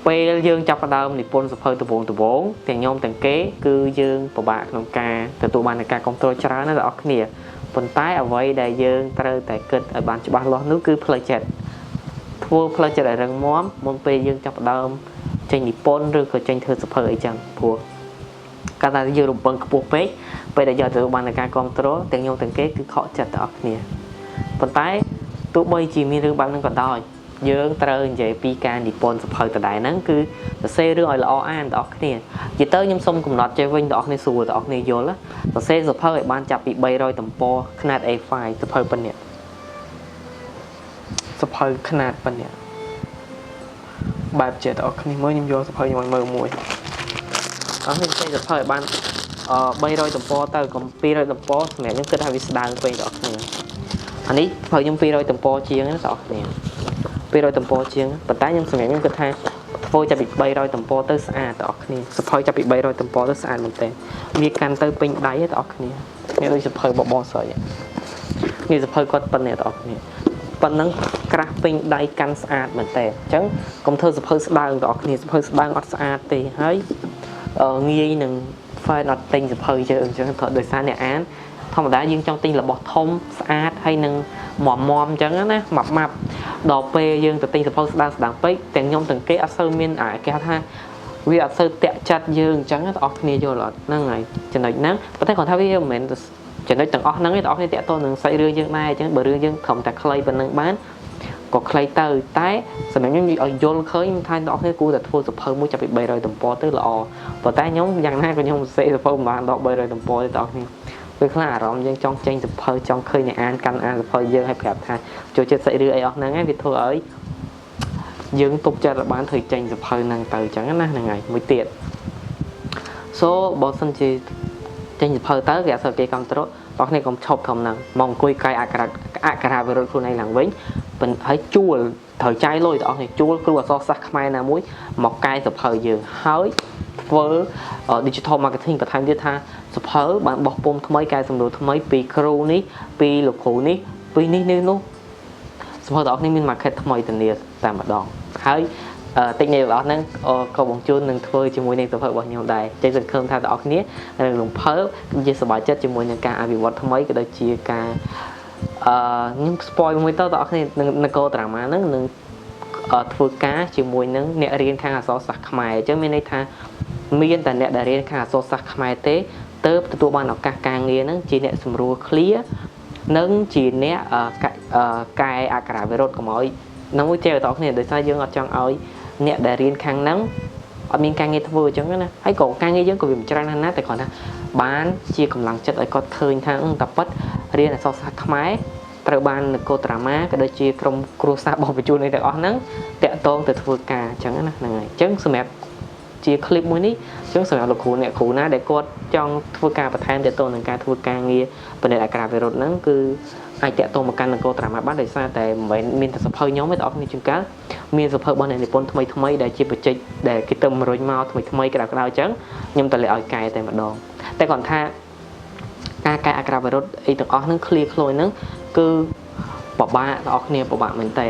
ពេលយើងចាប់ផ្ដើមនិពន្ធសភៅដំបូងទាំងខ្ញុំទាំងគេគឺយើងពិបាកក្នុងការទទួលបានការគ្រប់គ្រងច្រើនណាស់បងប្អូនគ្នាប៉ុន្តែអ្វីដែលយើងត្រូវតែគិតឲ្យបានច្បាស់លាស់នោះគឺផ្លូវចិត្តធ្វើផ្លូវចិត្តឲ្យរឹងមាំមុនពេលយើងចាប់ផ្ដើមចេញនិពន្ធឬក៏ចេញធ្វើសភៅអីចឹងព្រោះកាលណាយើងរំពឹងខ្ពស់ពេកពេលដែលយកទៅបានការគ្រប់គ្រងទាំងខ្ញុំទាំងគេគឺខកចិត្តទាំងអស់គ្នាប៉ុន្តែទោះបីជាមានរឿងបែបហ្នឹងក៏ដោយយើងត្រូវនិយាយពីការនិពន្ធសភៅដដែលហ្នឹងគឺសរសេររឿងឲ្យល្អអានទាំងអស់គ្នានិយាយទៅខ្ញុំសូមកំណត់ចេះវិញទាំងអស់គ្នាស្រួលទាំងអស់គ្នាយល់សរសេរសភៅឲ្យបានចាប់ពី300ទំព័រຂະຫນាត A5 សភៅប៉ុណ្ណេះសភៅຂະຫນាតប៉ុណ្ណេះបែបជាទាំងអស់គ្នាមើលខ្ញុំយកសភៅខ្ញុំឲ្យមើលមួយអស់នេះចេញសភៅឲ្យបាន300ទំព័រទៅកុំ200ទំព័រសម្រាប់ខ្ញុំគិតថាវាស្ដើងពេកទាំងអស់គ្នាអានេះសភៅខ្ញុំ200ទំព័រជាងណាបងប្អូន200ទំព័រជាងប៉ុន្តែខ្ញុំសម្រាប់ខ្ញុំគិតថាធ្វើចាប់ពី300ទំព័រទៅស្អាតបងប្អូនគ្នាសភៅចាប់ពី300ទំព័រទៅស្អាតមែនតើវាកាន់ទៅពេញដៃបងប្អូនគ្នានេះដូចសភៅបបោស្រីនេះសភៅគាត់ប៉ុណ្ណេះបងប្អូនគ្នាប៉ុណ្ណឹងក្រាស់ពេញដៃកាន់ស្អាតមែនតើអញ្ចឹងកុំធ្វើសភៅស្ដើងបងប្អូនគ្នាសភៅស្ដើងអត់ស្អាតទេហើយងាយនឹង file អត់ទិញសភៅយើងអញ្ចឹងព្រោះដោយសារអ្នកអានធម្មតាយើងចង់ទិញរបស់ធំស្អាតហើយនឹងមមអញ្ចឹងណាម៉ាប់ដល់ពេលយើងទៅទិញសភៅស្ដើងពេកទាំងខ្ញុំទាំងគេអត់សូវមានគេហៅថាវាអត់សូវតាក់ចិត្តយើងអញ្ចឹងបងប្អូនគ្នាយល់អត់ហ្នឹងហើយចំណុចហ្នឹងប៉ុន្តែគាត់ថាវាមិនមែនចំណុចទាំងអស់ហ្នឹងទេបងប្អូនគ្នាតាក់ទងនឹងសាច់រឿងយើងដែរអញ្ចឹងបើរឿងយើងត្រឹមតែខ្លីប៉ុណ្្នឹងបានក៏ខ្លីទៅតែសម្រាប់ខ្ញុំឲ្យយល់ឃើញថាបងប្អូនគ្នាគួរតែធ្វើសភៅមួយចាប់ពី300ទំព័រទៅល្អប៉ុន្តែខ្ញុំយ៉ាងណាក៏ខ្ញុំសរសេរសភៅមិនបានដល់300ទំព័រទេបងប្អូនគ្នាពេលខ្លះអារម្មណ៍យើងចង់ចេញសភៅចង់ឃើញអ្នកអានកាន់អានសភៅយើងឲ្យប្រាប់ថាចូលចិត្តសាច់រឿងអីអស់ហ្នឹងវាធ្វើឲ្យយើងទុកចិត្តបានធ្វើចេញសភៅហ្នឹងទៅអញ្ចឹងណាហ្នឹងហើយមួយទៀតបើសិនជាចេញសភៅទៅគេអត់សូវគេគ្រប់គ្រងបងប្អូនគ្នាកុំឈប់ធំហ្នឹងមកអង្គុយកាយអក្ខរាវិរុទ្ធខ្លួនឯងឡើងវិញហើយជួលត្រូវចាយលុយបងប្អូនគ្នាជួលគ្រូអក្សរសាស្ត្រខ្មែរណាមួយមកកែសភៅយើងហើយធ្វើ digital marketing បន្ថែមទៀតថាសភៅបានបោះពុម្ពថ្មីកែសម្រួលថ្មីពីគ្រូនេះពីលោកគ្រូនេះពីនេះនោះសភៅបងប្អូនគ្នាមាន market ថ្មីទៅនេះតែម្ដងហើយតិចនេះបងប្អូនហ្នឹងក៏បងជួននឹងធ្វើជាមួយនឹងសភៅរបស់ខ្ញុំដែរចេះសង្ឃឹមថាបងប្អូនគ្នានឹងរំភើបជាសប្បាយចិត្តជាមួយនឹងការអភិវឌ្ឍថ្មីក៏ដូចជាការខ្ញុំ spoil មួយទៅបងប្អូនគ្នានគរដ្រាម៉ាហ្នឹងនឹងធ្វើការជាមួយនឹងអ្នករៀនខាងអក្សរសាស្ត្រខ្មែរអញ្ចឹងមានន័យថាមានតែអ្នកដែលរៀនខាងអក្សរសាស្ត្រខ្មែរទេទើបទទួលបានឱកាសការងារហ្នឹងជាអ្នកសម្រួលឃ្លានិងជាអ្នកកែអក្ខរាវិរុទ្ធកុំឲ្យនឹងមួយចេះបងប្អូនគ្នាដោយសារយើងអត់ចង់ឲ្យអ្នកដែលរៀនខាងហ្នឹងអត់មានការងារធ្វើអញ្ចឹងណាហើយក៏ការងារយើងក៏វាមិនច្រើនណាស់តែគ្រាន់ថាបានជាកម្លាំងចិត្តឲ្យគាត់ឃើញថាតែប៉ិតរៀនអក្សរសាស្ត្រខ្មែរត្រូវបាននគរដ្រាម៉ាក៏ដូចជាក្រុមគ្រួសាររបស់បញ្ជូនទាំងអស់ហ្នឹងតាក់ទងទៅធ្វើការអញ្ចឹងណាហ្នឹងហើយអញ្ចឹងសម្រាប់ជា clip មួយនេះអញ្ចឹងសម្រាប់លោកគ្រូអ្នកគ្រូណាដែលគាត់ចង់ធ្វើការបន្ថែមតាក់ទងនឹងការធ្វើការងារបណ្ឌិតអក្ខរាវិរុទ្ធហ្នឹងគឺអាចតាក់ទងមកកាន់នគរដ្រាម៉ាបានដោយសារតែមិនមែនមានតែសភៅខ្ញុំទេបងប្អូនជាងកាលមានសភៅរបស់អ្នកនិពន្ធថ្មីដែលជាបច្ចេកដែលគេទៅរុញមកថ្មីក្តៅៗអញ្ចឹងខ្ញុំតែលើឲ្យកែតែម្ដងតែគាត់ថាការកែអក្ខរាវិរុទ្ធអីទាំងអស់ហ្នឹង clear ខ្លួនហ្នឹងគឺពិបាកបងប្អូនគ្នាពិបាកមែនតើ